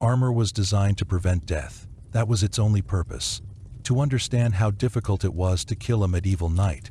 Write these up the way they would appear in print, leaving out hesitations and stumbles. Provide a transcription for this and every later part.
Armor was designed to prevent death. That was its only purpose. To understand how difficult it was to kill a medieval knight,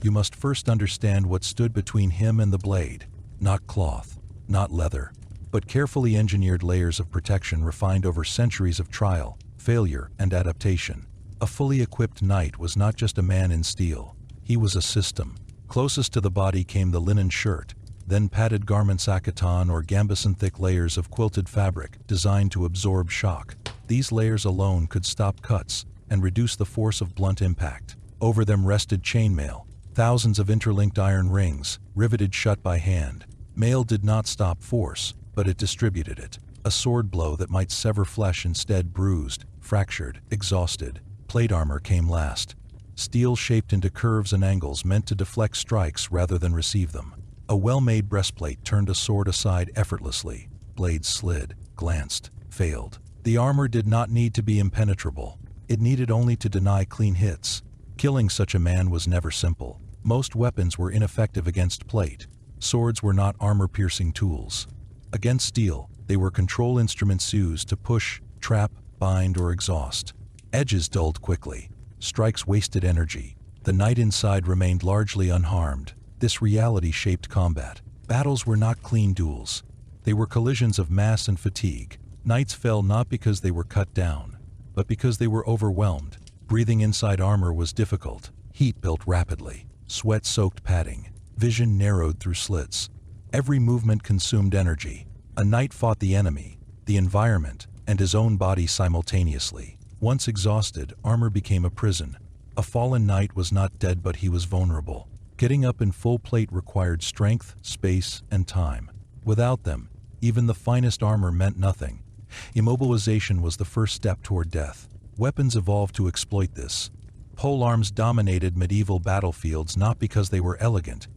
you must first understand what stood between him and the blade. Not cloth, not leather, but carefully engineered layers of protection refined over centuries of trial, failure, and adaptation. A fully equipped knight was not just a man in steel. He was a system. Closest to the body came the linen shirt, then padded garments, accaton or gambeson-thick layers of quilted fabric designed to absorb shock. These layers alone could stop cuts and reduce the force of blunt impact. Over them rested chainmail, thousands of interlinked iron rings, riveted shut by hand. Mail did not stop force, but it distributed it. A sword blow that might sever flesh instead bruised, fractured, exhausted. Plate armor came last. Steel shaped into curves and angles meant to deflect strikes rather than receive them. A well-made breastplate turned a sword aside effortlessly. Blades slid, glanced, failed. The armor did not need to be impenetrable. It needed only to deny clean hits. Killing such a man was never simple. Most weapons were ineffective against plate. Swords were not armor-piercing tools. Against steel, they were control instruments used to push, trap, bind, or exhaust. Edges dulled quickly. Strikes wasted energy. The knight inside remained largely unharmed. This reality shaped combat. Battles were not clean duels. They were collisions of mass and fatigue. Knights fell not because they were cut down, but because they were overwhelmed. Breathing inside armor was difficult. Heat built rapidly. Sweat soaked padding. Vision narrowed through slits. Every movement consumed energy. A knight fought the enemy, the environment, and his own body simultaneously. Once exhausted, armor became a prison. A fallen knight was not dead, but he was vulnerable. Getting up in full plate required strength, space, and time. Without them, even the finest armor meant nothing. Immobilization was the first step toward death. Weapons evolved to exploit this. Polearms dominated medieval battlefields not because they were elegant,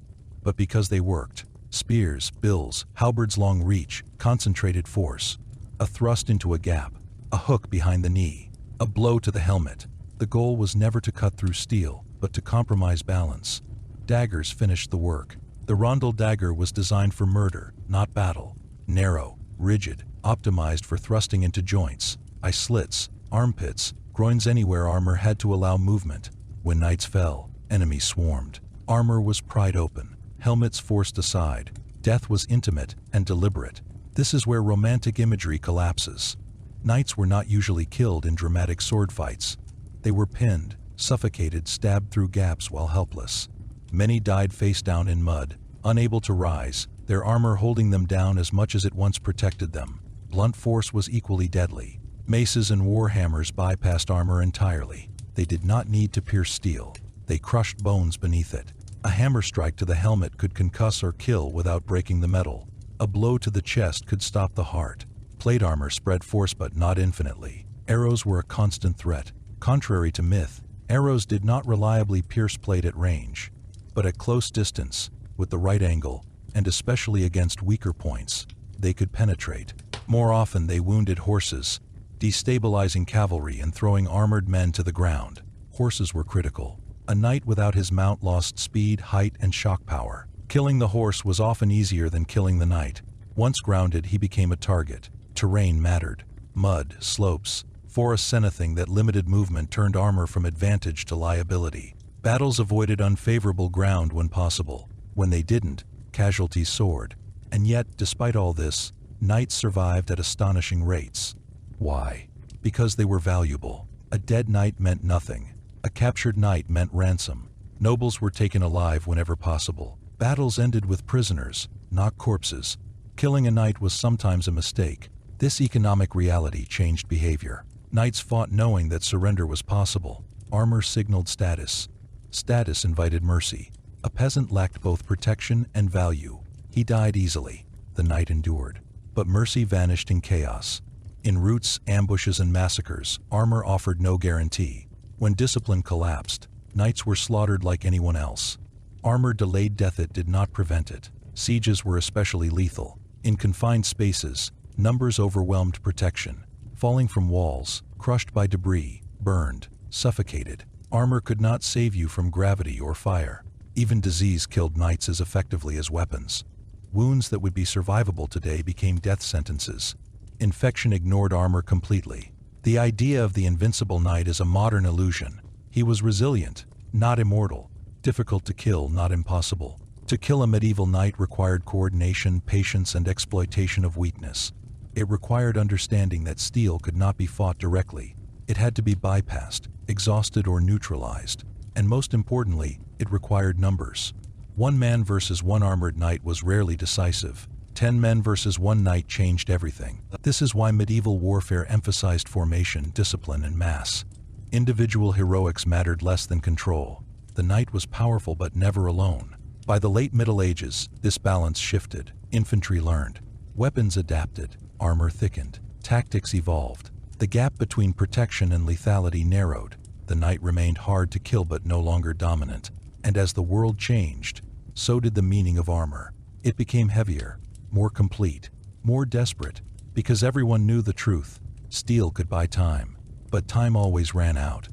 but because they worked. Spears, bills, halberds, long reach, concentrated force. A thrust into a gap, a hook behind the knee, a blow to the helmet. The goal was never to cut through steel, but to compromise balance. Daggers finished the work. The rondel dagger was designed for murder, not battle. Narrow, rigid, optimized for thrusting into joints, eye slits, armpits, groins, anywhere armor had to allow movement. When knights fell, enemies swarmed. Armor was pried open, helmets forced aside. Death was intimate and deliberate. This is where romantic imagery collapses. Knights were not usually killed in dramatic sword fights. They were pinned, suffocated, stabbed through gaps while helpless. Many died face down in mud, unable to rise, their armor holding them down as much as it once protected them. Blunt force was equally deadly. Maces and warhammers bypassed armor entirely. They did not need to pierce steel. They crushed bones beneath it. A hammer strike to the helmet could concuss or kill without breaking the metal. A blow to the chest could stop the heart. Plate armor spread force but not infinitely. Arrows were a constant threat. Contrary to myth, arrows did not reliably pierce plate at range. But at close distance, with the right angle, and especially against weaker points, they could penetrate. More often they wounded horses, destabilizing cavalry and throwing armored men to the ground. Horses were critical. A knight without his mount lost speed, height, and shock power. Killing the horse was often easier than killing the knight. Once grounded, he became a target. Terrain mattered. Mud, slopes, forests, anything that limited movement turned armor from advantage to liability. Battles avoided unfavorable ground when possible. When they didn't, casualties soared. And yet, despite all this, knights survived at astonishing rates. Why? Because they were valuable. A dead knight meant nothing. A captured knight meant ransom. Nobles were taken alive whenever possible. Battles ended with prisoners, not corpses. Killing a knight was sometimes a mistake. This economic reality changed behavior. Knights fought knowing that surrender was possible. Armor signaled status. Status invited mercy. A peasant lacked both protection and value. He died easily. The knight endured. But mercy vanished in chaos. In roots, ambushes, and massacres, armor offered no guarantee. When discipline collapsed, knights were slaughtered like anyone else. Armor delayed death, it did not prevent it. Sieges were especially lethal. In confined spaces, numbers overwhelmed protection. Falling from walls, crushed by debris, burned, suffocated. Armor could not save you from gravity or fire. Even disease killed knights as effectively as weapons. Wounds that would be survivable today became death sentences. Infection ignored armor completely. The idea of the invincible knight is a modern illusion. He was resilient, not immortal, difficult to kill, not impossible. To kill a medieval knight required coordination, patience, and exploitation of weakness. It required understanding that steel could not be fought directly. It had to be bypassed, exhausted, or neutralized. And most importantly, it required numbers. 1 man versus 1 armored knight was rarely decisive. 10 men versus 1 knight changed everything. This is why medieval warfare emphasized formation, discipline, and mass. Individual heroics mattered less than control. The knight was powerful but never alone. By the late Middle Ages, this balance shifted. Infantry learned. Weapons adapted. Armor thickened. Tactics evolved. The gap between protection and lethality narrowed. The knight remained hard to kill but no longer dominant. And as the world changed, so did the meaning of armor. It became heavier, more complete, more desperate, because everyone knew the truth. Steel could buy time, but time always ran out.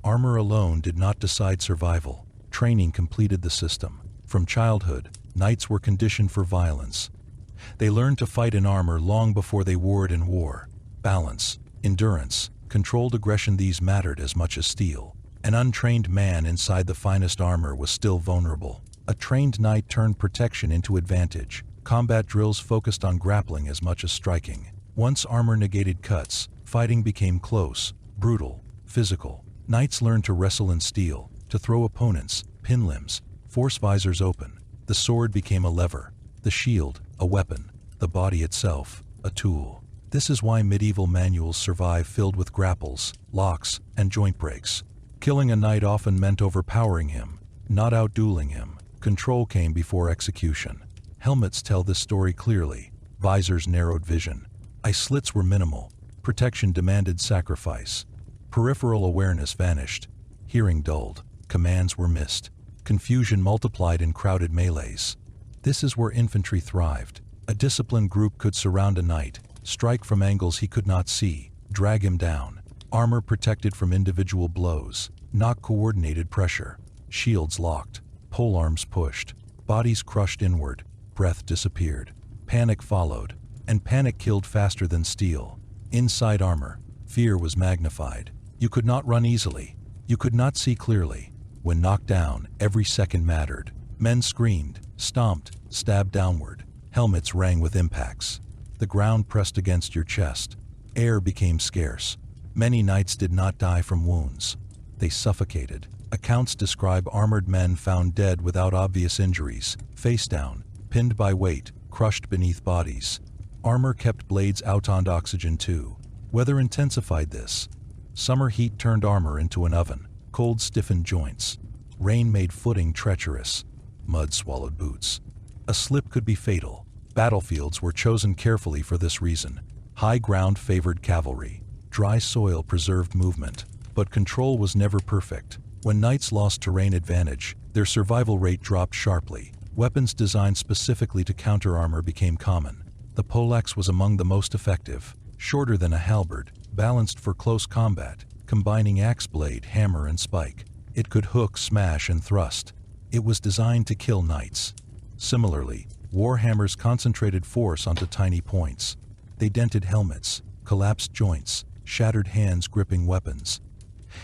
Armor alone did not decide survival. Training completed the system. From childhood, knights were conditioned for violence. They learned to fight in armor long before they wore it in war. Balance, endurance, controlled aggression, these mattered as much as steel. An untrained man inside the finest armor was still vulnerable. A trained knight turned protection into advantage. Combat drills focused on grappling as much as striking. Once armor negated cuts, fighting became close, brutal, physical. Knights learned to wrestle in steel, to throw opponents, pin limbs, force visors open. The sword became a lever, the shield, a weapon, the body itself, a tool. This is why medieval manuals survive, filled with grapples, locks, and joint breaks. Killing a knight often meant overpowering him, not outdueling him. Control came before execution. Helmets tell this story clearly. Visors narrowed vision. Eye slits were minimal. Protection demanded sacrifice. Peripheral awareness vanished. Hearing dulled. Commands were missed. Confusion multiplied in crowded melees. This is where infantry thrived. A disciplined group could surround a knight, strike from angles he could not see, drag him down. Armor protected from individual blows, not coordinated pressure. Shields locked. Polearms pushed. Bodies crushed inward. Breath disappeared. Panic followed. And panic killed faster than steel. Inside armor, fear was magnified. You could not run easily. You could not see clearly. When knocked down, every second mattered. Men screamed, stomped, stabbed downward. Helmets rang with impacts. The ground pressed against your chest. Air became scarce. Many knights did not die from wounds. They suffocated. Accounts describe armored men found dead without obvious injuries, face down, pinned by weight, crushed beneath bodies. Armor kept blades out on oxygen too. Weather intensified this. Summer heat turned armor into an oven. Cold stiffened joints. Rain made footing treacherous. Mud swallowed boots. A slip could be fatal. Battlefields were chosen carefully for this reason. High ground favored cavalry. Dry soil preserved movement. But control was never perfect. When knights lost terrain advantage, their survival rate dropped sharply. Weapons designed specifically to counter armor became common. The poleaxe was among the most effective. Shorter than a halberd, balanced for close combat, combining axe blade, hammer, and spike. It could hook, smash, and thrust. It was designed to kill knights. Similarly, warhammers concentrated force onto tiny points. They dented helmets, collapsed joints, shattered hands gripping weapons.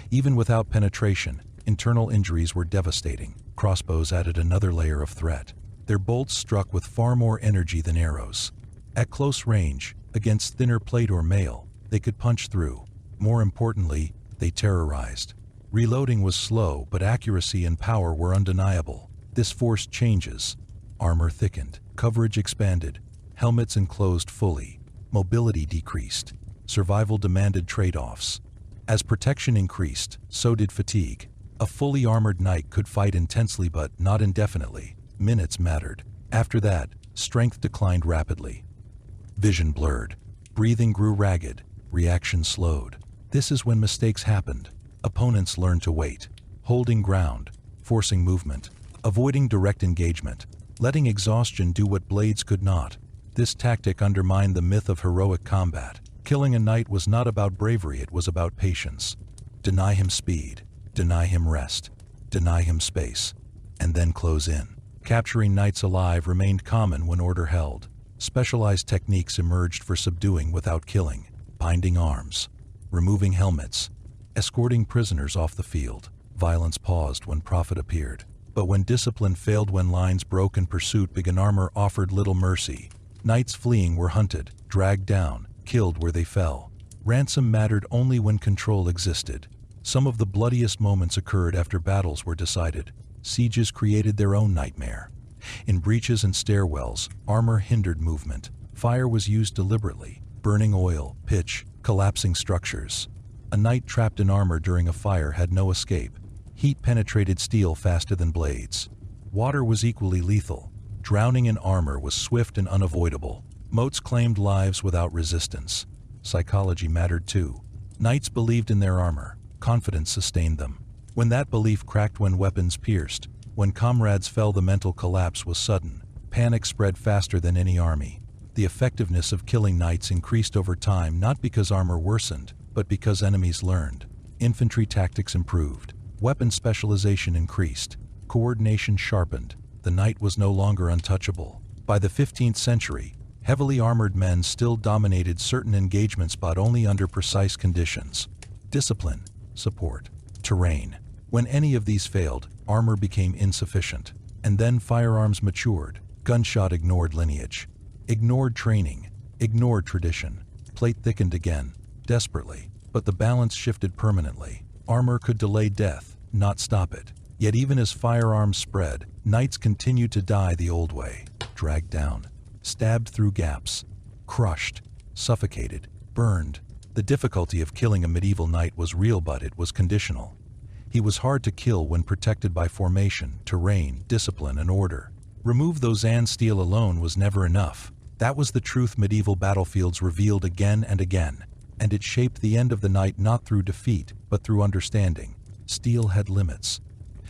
Even without penetration, internal injuries were devastating. Crossbows added another layer of threat. Their bolts struck with far more energy than arrows. At close range, against thinner plate or mail, they could punch through. More importantly, they terrorized. Reloading was slow, but accuracy and power were undeniable. This forced changes. Armor thickened, coverage expanded, helmets enclosed fully, mobility decreased. survival demanded trade-offs. As protection increased, so did fatigue. A fully armored knight could fight intensely but not indefinitely. Minutes mattered. After that, strength declined rapidly. Vision blurred. Breathing grew ragged. Reaction slowed. This is when mistakes happened. Opponents learned to wait, holding ground, forcing movement, avoiding direct engagement, letting exhaustion do what blades could not. This tactic undermined the myth of heroic combat. Killing a knight was not about bravery, it was about patience. Deny him speed, deny him rest, deny him space, and then close in. Capturing knights alive remained common when order held. Specialized techniques emerged for subduing without killing: binding arms, removing helmets, escorting prisoners off the field. Violence paused when profit appeared. But when discipline failed, when lines broke and pursuit began, armor offered little mercy. Knights fleeing were hunted, dragged down, killed where they fell. Ransom mattered only when control existed. Some of the bloodiest moments occurred after battles were decided. Sieges created their own nightmare. In breaches and stairwells, armor hindered movement. Fire was used deliberately, burning oil, pitch, collapsing structures. A knight trapped in armor during a fire had no escape. Heat penetrated steel faster than blades. Water was equally lethal. Drowning in armor was swift and unavoidable. Moats claimed lives without resistance. Psychology mattered too. Knights believed in their armor. Confidence sustained them. When that belief cracked, when weapons pierced, when comrades fell, the mental collapse was sudden. Panic spread faster than any army. The effectiveness of killing knights increased over time, not because armor worsened, but because enemies learned. Infantry tactics improved. Weapon specialization increased. Coordination sharpened. The knight was no longer untouchable. By the 15th century, heavily armored men still dominated certain engagements, but only under precise conditions: discipline, support, terrain. When any of these failed, armor became insufficient. And then firearms matured. Gunshot ignored lineage, ignored training, ignored tradition. Plate thickened again, desperately, but the balance shifted permanently. Armor could delay death, not stop it. Yet even as firearms spread, knights continued to die the old way: dragged down, stabbed through gaps, crushed, suffocated, burned. The difficulty of killing a medieval knight was real, but it was conditional. He was hard to kill when protected by formation, terrain, discipline, and order. Remove those and steel alone was never enough. That was the truth medieval battlefields revealed again and again. And it shaped the end of the knight, not through defeat, but through understanding. Steel had limits.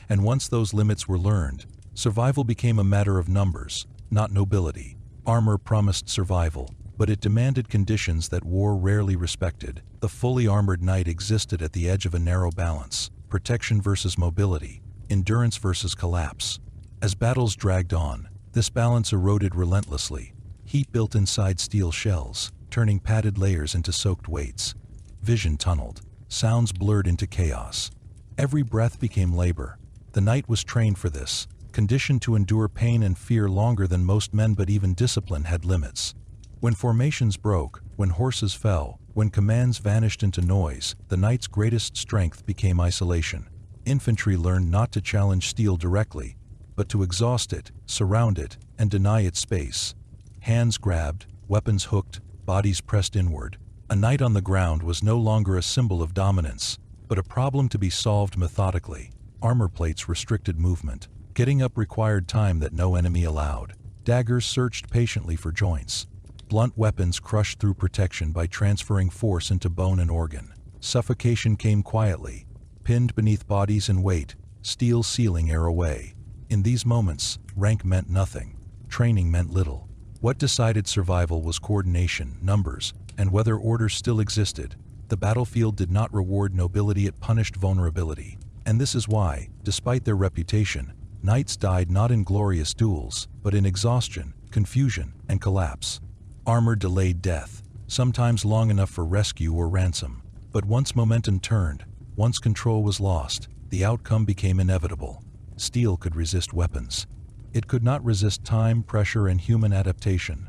And once those limits were learned, survival became a matter of numbers, not nobility. Armor promised survival, but it demanded conditions that war rarely respected. The fully armored knight existed at the edge of a narrow balance: protection versus mobility, endurance versus collapse. As battles dragged on, this balance eroded relentlessly. Heat built inside steel shells, turning padded layers into soaked weights. Vision tunneled, sounds blurred into chaos. Every breath became labor. The knight was trained for this, conditioned to endure pain and fear longer than most men, but even discipline had limits. When formations broke, when horses fell, when commands vanished into noise, the knight's greatest strength became isolation. Infantry learned not to challenge steel directly, but to exhaust it, surround it, and deny it space. Hands grabbed, weapons hooked, bodies pressed inward. A knight on the ground was no longer a symbol of dominance, but a problem to be solved methodically. Armor plates restricted movement. Getting up required time that no enemy allowed. Daggers searched patiently for joints. Blunt weapons crushed through protection by transferring force into bone and organ. Suffocation came quietly, pinned beneath bodies and weight, steel sealing air away. In these moments, rank meant nothing. Training meant little. What decided survival was coordination, numbers, and whether order still existed. The battlefield did not reward nobility, it punished vulnerability. And this is why, despite their reputation, knights died not in glorious duels, but in exhaustion, confusion, and collapse. Armor delayed death, sometimes long enough for rescue or ransom. But once momentum turned, once control was lost, the outcome became inevitable. Steel could resist weapons. It could not resist time, pressure, and human adaptation.